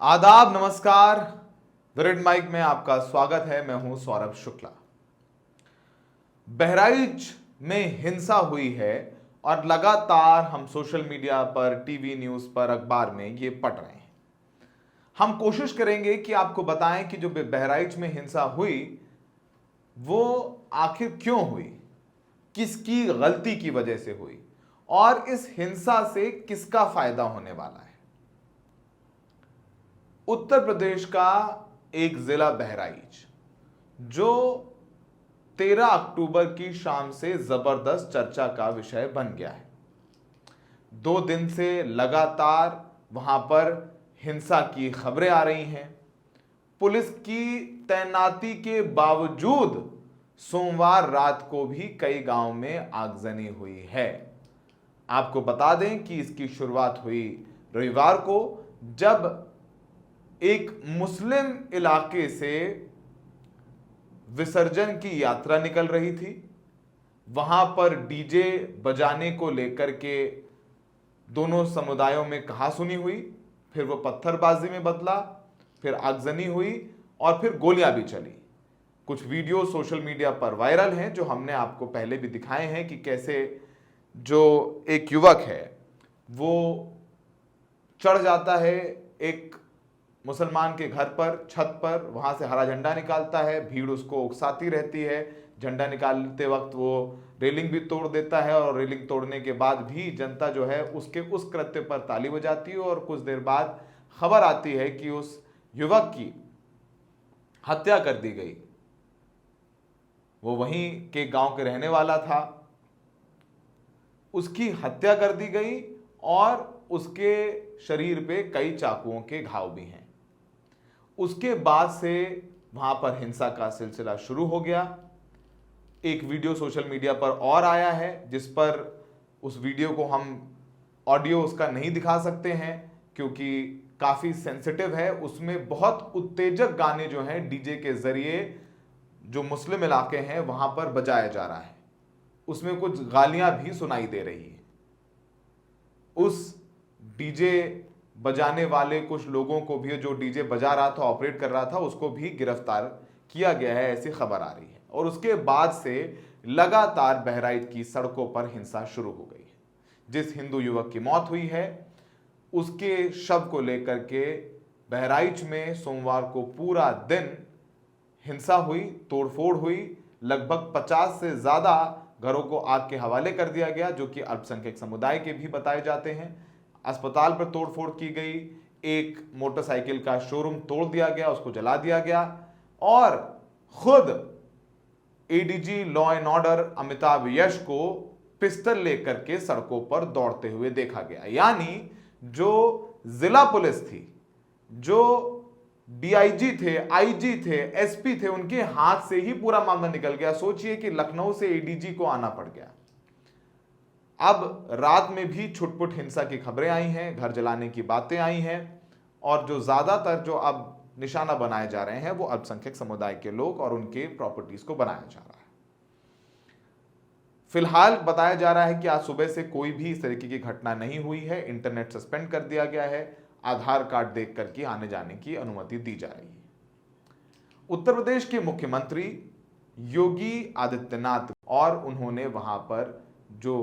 आदाब, नमस्कार। विरेड माइक में आपका स्वागत है। मैं हूं सौरभ शुक्ला। बहराइच में हिंसा हुई है और लगातार हम सोशल मीडिया पर, टीवी न्यूज पर, अखबार में ये पढ़ रहे हैं। हम कोशिश करेंगे कि आपको बताएं कि जो बहराइच में हिंसा हुई वो आखिर क्यों हुई, किसकी गलती की वजह से हुई और इस हिंसा से किसका फायदा होने वाला है। उत्तर प्रदेश का एक जिला बहराइच जो 13 अक्टूबर की शाम से जबरदस्त चर्चा का विषय बन गया है। 2 दिन से लगातार वहां पर हिंसा की खबरें आ रही हैं। पुलिस की तैनाती के बावजूद सोमवार रात को भी कई गांव में आगजनी हुई है। आपको बता दें कि इसकी शुरुआत हुई रविवार को, जब एक मुस्लिम इलाके से विसर्जन की यात्रा निकल रही थी। वहां पर डीजे बजाने को लेकर के दोनों समुदायों में कहासुनी हुई, फिर वो पत्थरबाजी में बदला, फिर आगजनी हुई और फिर गोलियां भी चली। कुछ वीडियो सोशल मीडिया पर वायरल हैं जो हमने आपको पहले भी दिखाए हैं कि कैसे जो एक युवक है वो चढ़ जाता है एक मुसलमान के घर पर, छत पर, वहां से हरा झंडा निकालता है। भीड़ उसको उकसाती रहती है। झंडा निकालते वक्त वो रेलिंग भी तोड़ देता है और रेलिंग तोड़ने के बाद भी जनता जो है उसके उस कृत्य पर ताली बजाती है। और कुछ देर बाद खबर आती है कि उस युवक की हत्या कर दी गई। वो वहीं के गांव के रहने वाला था, उसकी हत्या कर दी गई और उसके शरीर पे कई चाकुओं के घाव भी हैं। उसके बाद से वहां पर हिंसा का सिलसिला शुरू हो गया। एक वीडियो सोशल मीडिया पर और आया है जिस पर उस वीडियो को हम ऑडियो उसका नहीं दिखा सकते हैं क्योंकि काफी सेंसिटिव है। उसमें बहुत उत्तेजक गाने जो हैं डीजे के जरिए जो मुस्लिम इलाके हैं वहां पर बजाया जा रहा है। उसमें कुछ गालियां भी सुनाई दे रही है। उस डीजे बजाने वाले कुछ लोगों को भी, जो डीजे बजा रहा था, ऑपरेट कर रहा था, उसको भी गिरफ्तार किया गया है, ऐसी खबर आ रही है। और उसके बाद से लगातार बहराइच की सड़कों पर हिंसा शुरू हो गई है। जिस हिंदू युवक की मौत हुई है उसके शव को लेकर के बहराइच में सोमवार को पूरा दिन हिंसा हुई, तोड़फोड़ हुई। लगभग 50 से ज्यादा घरों को आग के हवाले कर दिया गया जो कि अल्पसंख्यक समुदाय के भी बताए जाते हैं। अस्पताल पर तोड़फोड़ की गई। एक मोटरसाइकिल का शोरूम तोड़ दिया गया, उसको जला दिया गया और खुद ADG law and order Amitabh Yash को पिस्टल लेकर के सड़कों पर दौड़ते हुए देखा गया। यानी जो जिला पुलिस थी, जो डीआईजी थे, आईजी थे, एसपी थे, उनके हाथ से ही पूरा मामला निकल गया। सोचिए कि लखनऊ से एडीजी को आना पड़ गया। अब रात में भी छुटपुट हिंसा की खबरें आई हैं, घर जलाने की बातें आई हैं और जो ज्यादातर जो अब निशाना बनाए जा रहे हैं वो अल्पसंख्यक समुदाय के लोग और उनके प्रॉपर्टीज को बनाया जा रहा है। फिलहाल बताया जा रहा है कि आज सुबह से कोई भी इस तरीके की घटना नहीं हुई है। इंटरनेट सस्पेंड कर दिया गया है। आधार कार्ड देख करके आने जाने की अनुमति दी जा रही है। उत्तर प्रदेश के मुख्यमंत्री योगी आदित्यनाथ और उन्होंने वहां पर जो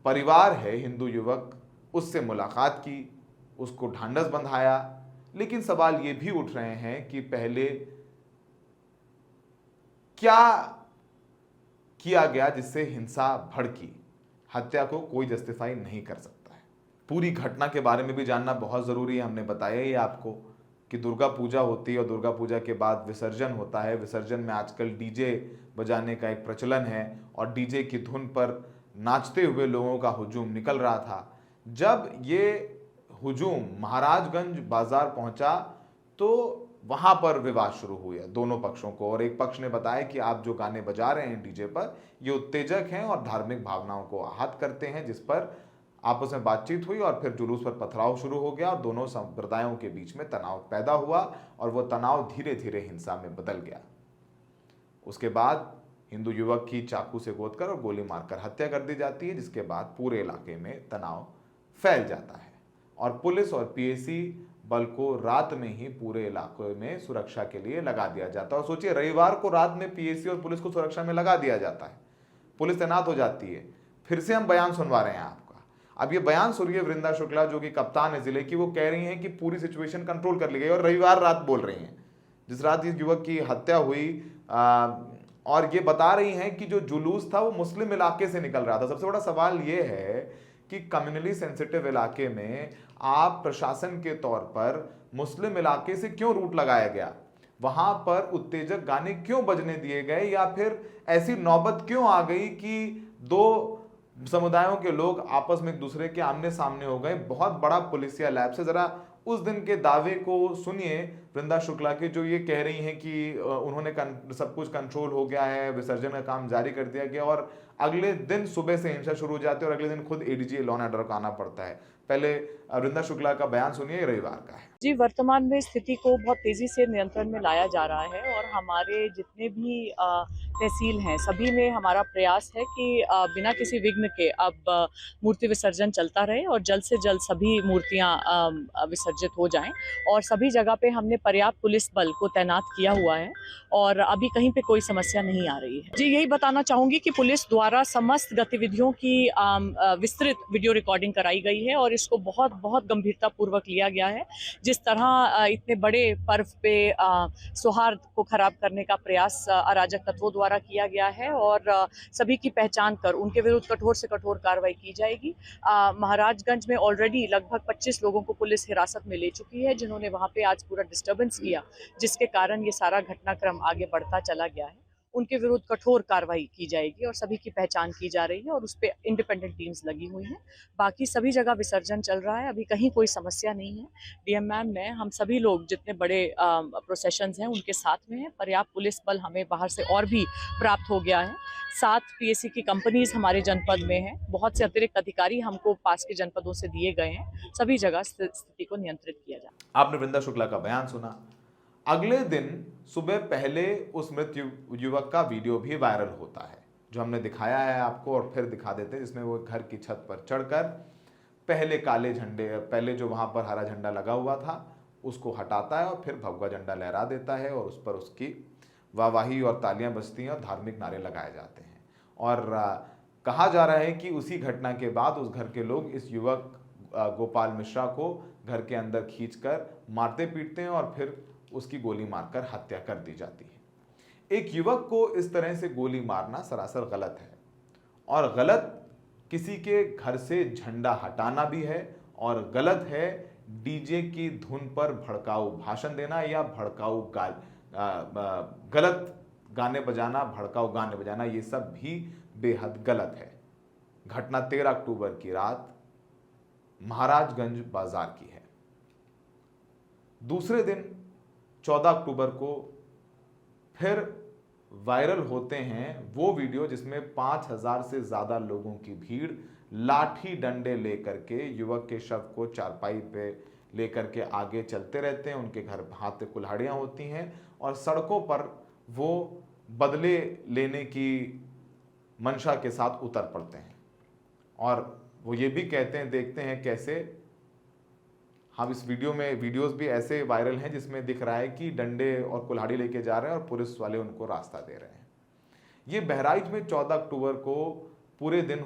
परिवार है हिंदू युवक उससे मुलाकात की, उसको ढांढस बंधाया। लेकिन सवाल ये भी उठ रहे हैं कि पहले क्या किया गया जिससे हिंसा भड़की। हत्या को कोई जस्टिफाई नहीं कर सकता है। पूरी घटना के बारे में भी जानना बहुत जरूरी है। हमने बताया ही आपको कि दुर्गा पूजा होती है और दुर्गा पूजा के बाद विसर्जन होता है। विसर्जन में आजकल डीजे बजाने का एक प्रचलन है और डीजे की धुन पर नाचते हुए लोगों का हुजूम निकल रहा था। जब ये हुजूम महाराजगंज बाजार पहुंचा तो वहां पर विवाद शुरू हुआ दोनों पक्षों को। और एक पक्ष ने बताया कि आप जो गाने बजा रहे हैं डीजे पर ये उत्तेजक हैं और धार्मिक भावनाओं को आहत करते हैं, जिस पर आपस में बातचीत हुई और फिर जुलूस पर पथराव शुरू हो गया और दोनों संप्रदायों के बीच में तनाव पैदा हुआ और वह तनाव धीरे धीरे हिंसा में बदल गया। उसके बाद हिंदू युवक की चाकू से गोदकर और गोली मारकर हत्या कर दी जाती है, जिसके बाद पूरे इलाके में तनाव फैल जाता है और पुलिस और पीएसी बल को रात में ही पूरे इलाके में सुरक्षा के लिए लगा दिया जाता है। और सोचिए, रविवार को रात में पीएसी और पुलिस को सुरक्षा में लगा दिया जाता है, पुलिस तैनात हो जाती है। फिर से हम बयान सुनवा रहे हैं आपका। अब ये बयान सुनिए वृंदा शुक्ला, जो कि कप्तान है जिले की, वो कह रही हैं कि पूरी सिचुएशन कंट्रोल कर ली गई, और रविवार रात बोल रही हैं जिस रात इस युवक की हत्या हुई। और ये बता रही हैं कि जो जुलूस था वो मुस्लिम इलाके से निकल रहा था। सबसे बड़ा सवाल ये है कि कम्युनली सेंसिटिव इलाके में आप प्रशासन के तौर पर मुस्लिम इलाके से क्यों रूट लगाया गया, वहां पर उत्तेजक गाने क्यों बजने दिए गए, या फिर ऐसी नौबत क्यों आ गई कि दो समुदायों के लोग आपस में एक दूसरे के आमने सामने हो गए। बहुत बड़ा पुलिसिया लैप्स है। जरा उस दिन के दावे को सुनिए वृंदा शुक्ला के, जो ये कह रही हैं कि उन्होंने सब कुछ कंट्रोल हो गया है, विसर्जन का काम जारी कर दिया गया, और अगले दिन सुबह से हिंसा शुरू हो जाती है और अगले दिन खुद एडीजी लॉ एंड ऑर्डर को आना पड़ता है। पहले वृंदा शुक्ला का बयान सुनिए, रविवार का है। जी, वर्तमान में स्थिति को बहुत तेज़ी से नियंत्रण में लाया जा रहा है और हमारे जितने भी तहसील हैं, सभी में हमारा प्रयास है कि बिना किसी विघ्न के अब मूर्ति विसर्जन चलता रहे और जल्द से जल्द सभी मूर्तियां विसर्जित हो जाएं। और सभी जगह पे हमने पर्याप्त पुलिस बल को तैनात किया हुआ है और अभी कहीं पे कोई समस्या नहीं आ रही है। जी, यही बताना चाहूँगी कि पुलिस द्वारा समस्त गतिविधियों की विस्तृत वीडियो रिकॉर्डिंग कराई गई है और इसको बहुत बहुत गंभीरतापूर्वक लिया गया है। जिस तरह इतने बड़े पर्व पे सौहार्द को खराब करने का प्रयास अराजक तत्वों द्वारा किया गया है और सभी की पहचान कर उनके विरुद्ध कठोर से कठोर कार्रवाई की जाएगी। महाराजगंज में ऑलरेडी लगभग 25 लोगों को पुलिस हिरासत में ले चुकी है, जिन्होंने वहां पे आज पूरा डिस्टर्बेंस किया, जिसके कारण ये सारा घटनाक्रम आगे बढ़ता चला गया है। उनके विरुद्ध कठोर कार्रवाई की जाएगी और सभी की पहचान की जा रही है और उस पर इंडिपेंडेंट टीम्स लगी हुई हैं। बाकी सभी जगह विसर्जन चल रहा है, अभी कहीं कोई समस्या नहीं है। डीएम मैम, मैं, हम सभी लोग जितने बड़े प्रोसेशंस हैं उनके साथ में हैं। पर्याप्त पुलिस बल हमें बाहर से और भी प्राप्त हो गया है। 7 पीएसी की कंपनीज हमारे जनपद में हैं। बहुत से अतिरिक्त अधिकारी हमको पास के जनपदों से दिए गए हैं। सभी जगह स्थिति को नियंत्रित किया जाए। आपने वृंदा शुक्ला का बयान सुना। अगले दिन सुबह पहले उस मृत युवक का वीडियो भी वायरल होता है, जो हमने दिखाया है आपको और फिर दिखा देते हैं, जिसमें वो घर की छत पर चढ़कर पहले काले झंडे, पहले जो वहां पर हरा झंडा लगा हुआ था उसको हटाता है और फिर भगवा झंडा लहरा देता है और उस पर उसकी वाहवाही और तालियां बजती हैं और धार्मिक नारे लगाए जाते हैं। और कहा जा रहा है कि उसी घटना के बाद उस घर के लोग इस युवक गोपाल मिश्रा को घर के अंदर खींचकर मारते पीटते हैं और फिर उसकी गोली मारकर हत्या कर दी जाती है। एक युवक को इस तरह से गोली मारना सरासर गलत है, और गलत किसी के घर से झंडा हटाना भी है, और गलत है डीजे की धुन पर भड़काऊ भाषण देना या भड़काऊ गलत गाने बजाना, भड़काऊ गाने बजाना, ये सब भी बेहद गलत है। घटना 13 अक्टूबर की रात महाराजगंज बाजार की है। दूसरे दिन 14 अक्टूबर को फिर वायरल होते हैं वो वीडियो जिसमें 5000 से ज्यादा लोगों की भीड़ लाठी डंडे लेकर के युवक के शव को चारपाई पे लेकर के आगे चलते रहते हैं। उनके घर हाथ में कुल्हाड़ियां होती हैं और सड़कों पर वो बदले लेने की मंशा के साथ उतर पड़ते हैं। और वो ये भी कहते हैं, देखते हैं कैसे हम इस वीडियो में, वीडियोस भी ऐसे वायरल हैं जिसमें दिख रहा है कि डंडे और कुल्हाड़ी लेके जा रहे हैं और पुलिस वाले उनको रास्ता दे रहे हैं। ये बहराइच में 14 अक्टूबर को पूरे दिन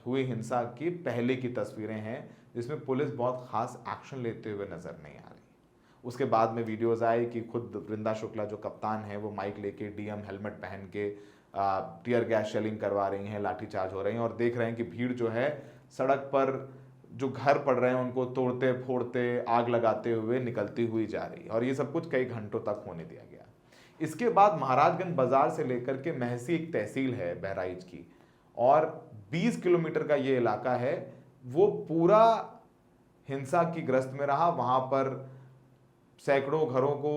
हुई हिंसा की पहले की तस्वीरें हैं, जिसमें पुलिस बहुत खास एक्शन लेते हुए नजर नहीं आ रही। उसके बाद में वीडियोज आए कि खुद वृंदा शुक्ला जो कप्तान है वो माइक लेके डीएम हेलमेट पहन के टीयर गैस शेलिंग करवा रही हैं, लाठीचार्ज हो रही हैं, और देख रहे हैं कि भीड़ जो है सड़क पर जो घर पड़ रहे हैं उनको तोड़ते फोड़ते आग लगाते हुए निकलती हुई जा रही है। और ये सब कुछ कई घंटों तक होने दिया गया। इसके बाद महाराजगंज बाजार से लेकर के महसी एक तहसील है बहराइच की, और 20 किलोमीटर का ये इलाका है, वो पूरा हिंसा की ग्रस्त में रहा। वहां पर सैकड़ों घरों को,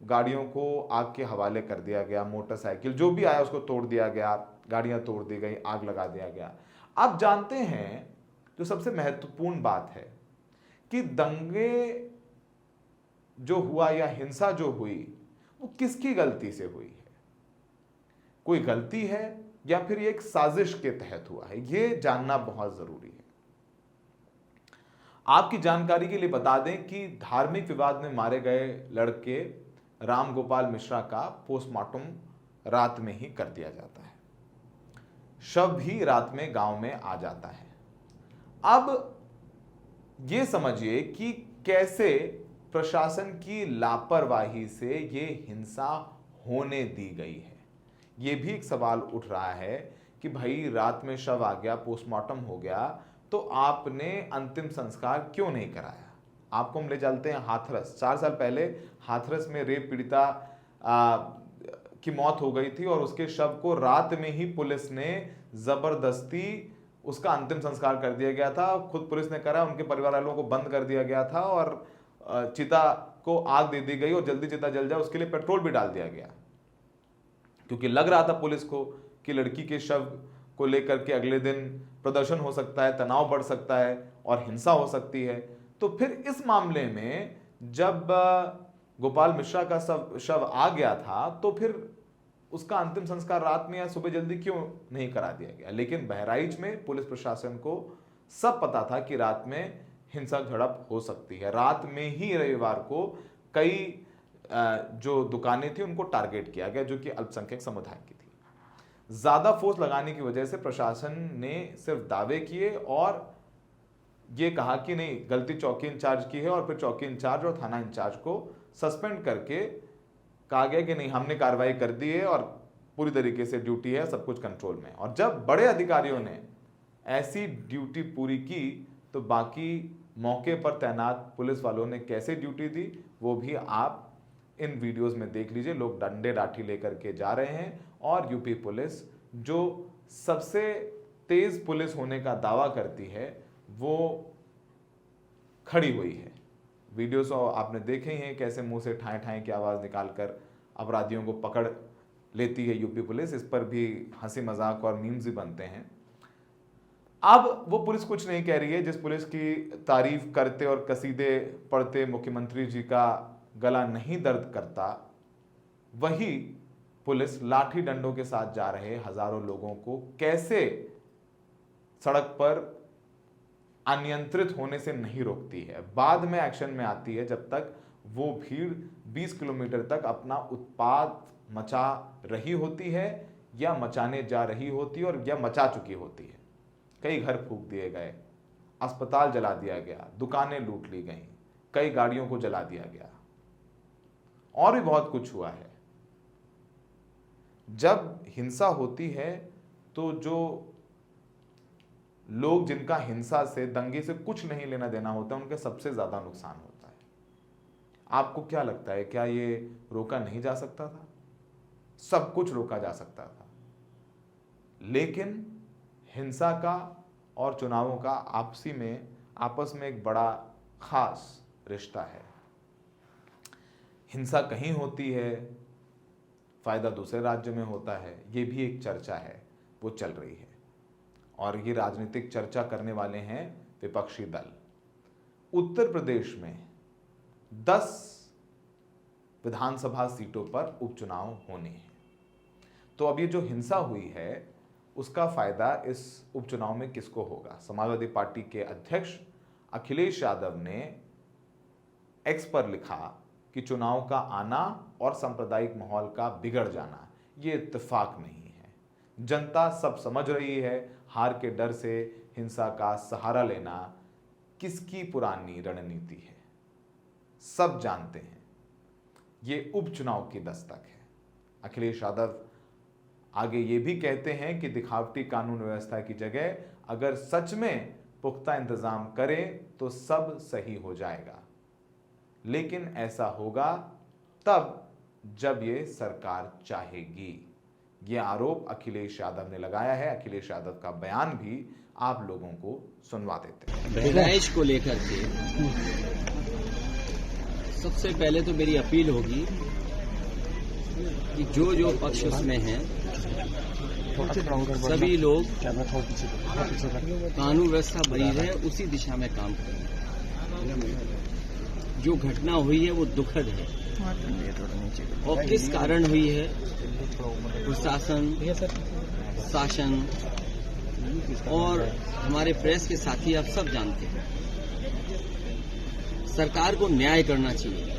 गाड़ियों को आग के हवाले कर दिया गया, मोटरसाइकिल जो भी आया उसको तोड़ दिया गया, गाड़ियां तोड़ दी गई, आग लगा दिया गया। अब जानते हैं जो सबसे महत्वपूर्ण बात है कि दंगे जो हुआ या हिंसा जो हुई वो किसकी गलती से हुई है। कोई गलती है या फिर एक साजिश के तहत हुआ है, ये जानना बहुत जरूरी है। आपकी जानकारी के लिए बता दें कि धार्मिक विवाद में मारे गए लड़के राम गोपाल मिश्रा का पोस्टमार्टम रात में ही कर दिया जाता है, शव भी रात में गांव में आ जाता है। अब ये समझिए कि कैसे प्रशासन की लापरवाही से ये हिंसा होने दी गई है। ये भी एक सवाल उठ रहा है कि भाई रात में शव आ गया, पोस्टमार्टम हो गया, तो आपने अंतिम संस्कार क्यों नहीं कराया। आपको हम ले चलते हैं हाथरस। 4 साल पहले हाथरस में रेप पीड़िता की मौत हो गई थी और उसके शव को रात में ही पुलिस ने जबरदस्ती उसका अंतिम संस्कार कर दिया गया था। खुद पुलिस ने करा, उनके परिवार वालों को बंद कर दिया गया था और चिता को आग दे दी गई और जल्दी चिता जल जाए उसके लिए पेट्रोल भी डाल दिया गया, क्योंकि लग रहा था पुलिस को कि लड़की के शव को लेकर के अगले दिन प्रदर्शन हो सकता है, तनाव बढ़ सकता है और हिंसा हो सकती है। तो फिर इस मामले में जब गोपाल मिश्रा का शव आ गया था तो फिर उसका अंतिम संस्कार रात में या सुबह जल्दी क्यों नहीं करा दिया गया। लेकिन बहराइच में पुलिस प्रशासन को सब पता था कि रात में हिंसक झड़प हो सकती है। रात में ही रविवार को कई जो दुकानें थी उनको टारगेट किया गया, जो कि अल्पसंख्यक समुदाय की थी। ज्यादा फोर्स लगाने की वजह से प्रशासन ने सिर्फ दावे किए और ये कहा कि नहीं, गलती चौकी इंचार्ज की है और फिर चौकी इंचार्ज और थाना इंचार्ज को सस्पेंड करके कहा गया कि नहीं, हमने कार्रवाई कर दी है और पूरी तरीके से ड्यूटी है, सब कुछ कंट्रोल में। और जब बड़े अधिकारियों ने ऐसी ड्यूटी पूरी की तो बाकी मौके पर तैनात पुलिस वालों ने कैसे ड्यूटी दी वो भी आप इन वीडियोस में देख लीजिए। लोग डंडे लाठी लेकर के जा रहे हैं और यूपी पुलिस जो सबसे तेज पुलिस होने का दावा करती है वो खड़ी हुई है। वीडियोस आपने देखे ही हैं कैसे मुंह से ठाए ठाए की आवाज निकालकर अपराधियों को पकड़ लेती है यूपी पुलिस। इस पर भी हंसी मजाक और मीम्स भी बनते हैं। अब वो पुलिस कुछ नहीं कह रही है जिस पुलिस की तारीफ करते और कसीदे पढ़ते मुख्यमंत्री जी का गला नहीं दर्द करता, वही पुलिस लाठी डंडों के साथ जा रहे हजारों लोगों को कैसे सड़क पर अनियंत्रित होने से नहीं रोकती है। बाद में एक्शन में आती है जब तक वो भीड़ 20 किलोमीटर तक अपना उत्पात मचा रही होती है या मचाने जा रही होती है और या मचा चुकी होती है। कई घर फूंक दिए गए, अस्पताल जला दिया गया, दुकानें लूट ली गईं, कई गाड़ियों को जला दिया गया और भी बहुत कुछ हुआ है। जब हिंसा होती है तो जो लोग जिनका हिंसा से, दंगे से कुछ नहीं लेना देना होता, उनके सबसे ज्यादा नुकसान होता है। आपको क्या लगता है, क्या ये रोका नहीं जा सकता था? सब कुछ रोका जा सकता था, लेकिन हिंसा का और चुनावों का आपस में एक बड़ा खास रिश्ता है। हिंसा कहीं होती है, फायदा दूसरे राज्य में होता है। ये भी एक चर्चा है, वो चल रही है और ये राजनीतिक चर्चा करने वाले हैं विपक्षी दल। उत्तर प्रदेश में 10 विधानसभा सीटों पर उपचुनाव होने हैं। तो अब ये जो हिंसा हुई है उसका फायदा इस उपचुनाव में किसको होगा? समाजवादी पार्टी के अध्यक्ष अखिलेश यादव ने एक्स पर लिखा कि चुनाव का आना और सांप्रदायिक माहौल का बिगड़ जाना ये इत्तेफाक नहीं है। जनता सब समझ रही है, हार के डर से हिंसा का सहारा लेना किसकी पुरानी रणनीति है, सब जानते हैं। ये उपचुनाव की दस्तक है। अखिलेश यादव आगे ये भी कहते हैं कि दिखावटी कानून व्यवस्था की जगह अगर सच में पुख्ता इंतजाम करें तो सब सही हो जाएगा, लेकिन ऐसा होगा तब जब ये सरकार चाहेगी। ये आरोप अखिलेश यादव ने लगाया है। अखिलेश यादव का बयान भी आप लोगों को सुनवा देते हैं। बहराइच को लेकर के सबसे पहले तो मेरी अपील होगी कि जो पक्ष उसमें हैं सभी लोग कानून व्यवस्था बनी रहे उसी दिशा में काम करें। जो घटना हुई है वो दुखद है और किस कारण हुई है प्रशासन, शासन और हमारे प्रेस के साथी आप सब जानते हैं। सरकार को न्याय करना चाहिए।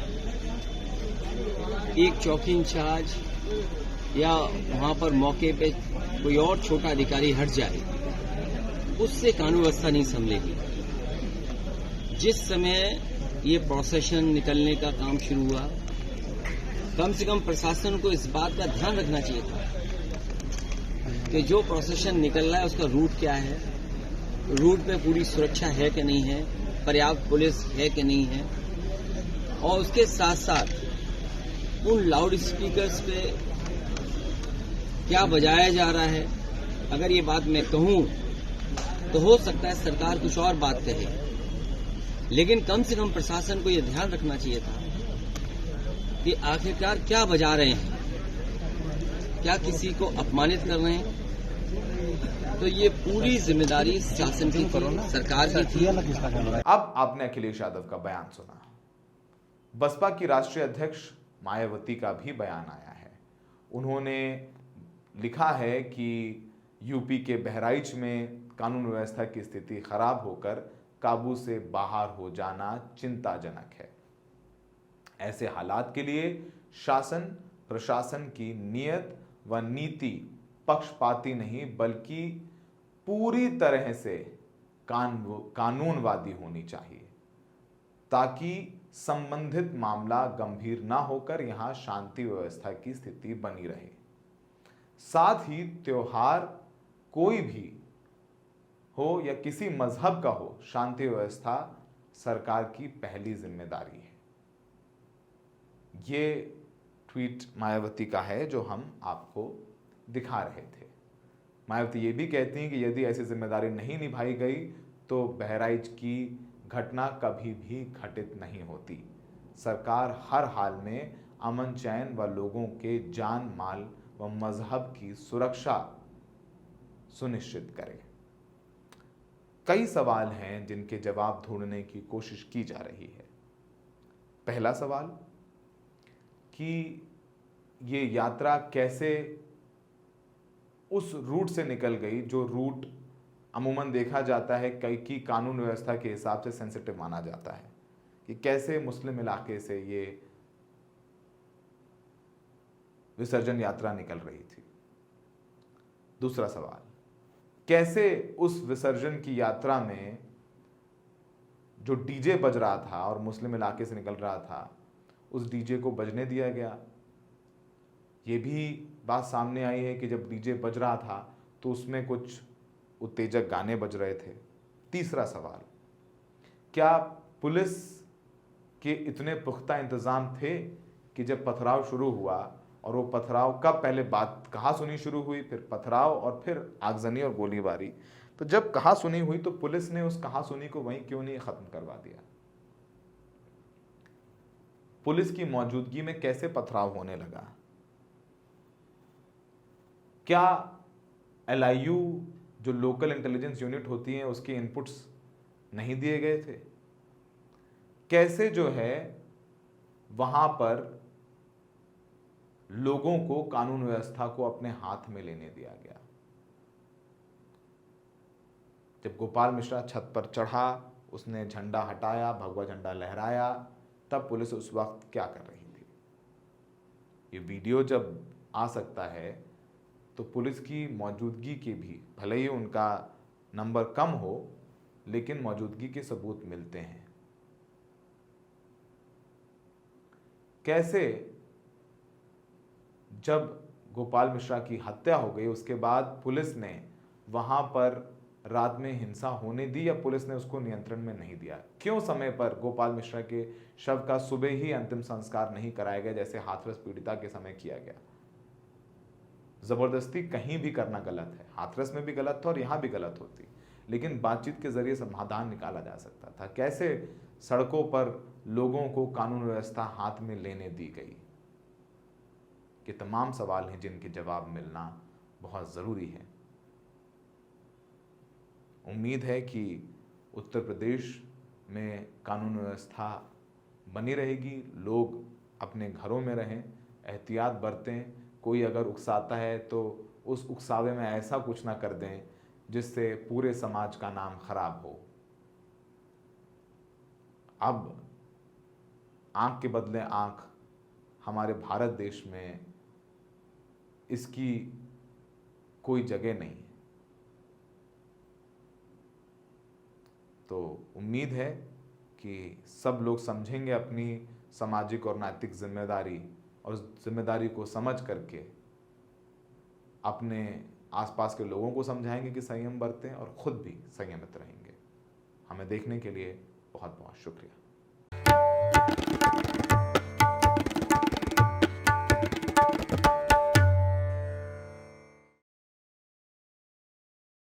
एक चौकी इंचार्ज या वहां पर मौके पे कोई और छोटा अधिकारी हट जाए, उससे कानून व्यवस्था नहीं संभलेगी। जिस समय ये प्रोसेशन निकलने का काम शुरू हुआ, कम से कम प्रशासन को इस बात का ध्यान रखना चाहिए था कि जो प्रोसेशन निकल रहा है उसका रूट क्या है, रूट पे पूरी सुरक्षा है कि नहीं है, पर्याप्त पुलिस है कि नहीं है, और उसके साथ साथ उन लाउड स्पीकर्स पे क्या बजाया जा रहा है। अगर ये बात मैं कहूं तो हो सकता है सरकार कुछ और बात कहे, लेकिन कम से कम प्रशासन को यह ध्यान रखना चाहिए था कि आखिरकार क्या बजा रहे हैं, क्या किसी को अपमानित कर रहे हैं। तो ये पूरी जिम्मेदारी शासन की थी, सरकार की थी। अब आपने अखिलेश यादव का बयान सुना। बसपा की राष्ट्रीय अध्यक्ष मायावती का भी बयान आया है। उन्होंने लिखा है कि यूपी के बहराइच में कानून व्यवस्था की स्थिति खराब होकर काबू से बाहर हो जाना चिंताजनक है। ऐसे हालात के लिए शासन प्रशासन की नीयत व नीति पक्षपाती नहीं बल्कि पूरी तरह से कानूनवादी होनी चाहिए, ताकि संबंधित मामला गंभीर ना होकर यहां शांति व्यवस्था की स्थिति बनी रहे। साथ ही त्योहार कोई भी हो या किसी मजहब का हो, शांति व्यवस्था सरकार की पहली जिम्मेदारी है। ये ट्वीट मायावती का है जो हम आपको दिखा रहे थे। मायावती ये भी कहती हैं कि यदि ऐसी जिम्मेदारी नहीं निभाई गई तो बहराइच की घटना कभी भी घटित नहीं होती। सरकार हर हाल में अमन चैन व लोगों के जान माल व मजहब की सुरक्षा सुनिश्चित करे। कई सवाल हैं जिनके जवाब ढूंढने की कोशिश की जा रही है। पहला सवाल कि ये यात्रा कैसे उस रूट से निकल गई जो रूट अमूमन देखा जाता है कि कानून व्यवस्था के हिसाब से सेंसिटिव माना जाता है, कि कैसे मुस्लिम इलाके से ये विसर्जन यात्रा निकल रही थी। दूसरा सवाल, कैसे उस विसर्जन की यात्रा में जो डीजे बज रहा था और मुस्लिम इलाके से निकल रहा था, उस डीजे को बजने दिया गया। ये भी बात सामने आई है कि जब डीजे बज रहा था तो उसमें कुछ उत्तेजक गाने बज रहे थे। तीसरा सवाल, क्या पुलिस के इतने पुख्ता इंतजाम थे कि जब पथराव शुरू हुआ, और वो पथराव कब, पहले बात कहाँ सुनी शुरू हुई, फिर पथराव और फिर आगजनी और गोलीबारी, तो जब कहाँ सुनी हुई तो पुलिस ने उस कहाँ सुनी को वहीं क्यों नहीं खत्म करवा दिया? पुलिस की मौजूदगी में कैसे पथराव होने लगा? क्या LIU जो लोकल इंटेलिजेंस यूनिट होती है उसके इनपुट्स नहीं दिए गए थे? कैसे जो है वहां पर लोगों को कानून व्यवस्था को अपने हाथ में लेने दिया गया? जब गोपाल मिश्रा छत पर चढ़ा, उसने झंडा हटाया, भगवा झंडा लहराया, तब पुलिस उस वक्त क्या कर रही थी? ये वीडियो जब आ सकता है तो पुलिस की मौजूदगी के भी, भले ही उनका नंबर कम हो, लेकिन मौजूदगी के सबूत मिलते हैं। कैसे जब गोपाल मिश्रा की हत्या हो गई उसके बाद पुलिस ने वहां पर रात में हिंसा होने दी या पुलिस ने उसको नियंत्रण में नहीं दिया? क्यों समय पर गोपाल मिश्रा के शव का सुबह ही अंतिम संस्कार नहीं कराया गया जैसे हाथरस पीड़िता के समय किया गया? जबरदस्ती कहीं भी करना गलत है। हाथरस में भी गलत था और यहां भी गलत होती, लेकिन बातचीत के जरिए समाधान निकाला जा सकता था। कैसे सड़कों पर लोगों को कानून व्यवस्था हाथ में लेने दी गई? ये तमाम सवाल हैं जिनके जवाब मिलना बहुत जरूरी है। उम्मीद है कि उत्तर प्रदेश में कानून व्यवस्था बनी रहेगी, लोग अपने घरों में रहें, एहतियात बरतें। कोई अगर उकसाता है तो उस उकसावे में ऐसा कुछ ना कर दें जिससे पूरे समाज का नाम खराब हो। अब आंख के बदले आंख हमारे भारत देश में इसकी कोई जगह नहीं है। तो उम्मीद है कि सब लोग समझेंगे अपनी सामाजिक और नैतिक जिम्मेदारी, और उस जिम्मेदारी को समझ करके अपने आसपास के लोगों को समझाएंगे कि संयम बरतें और खुद भी संयमित रहेंगे। हमें देखने के लिए बहुत बहुत शुक्रिया।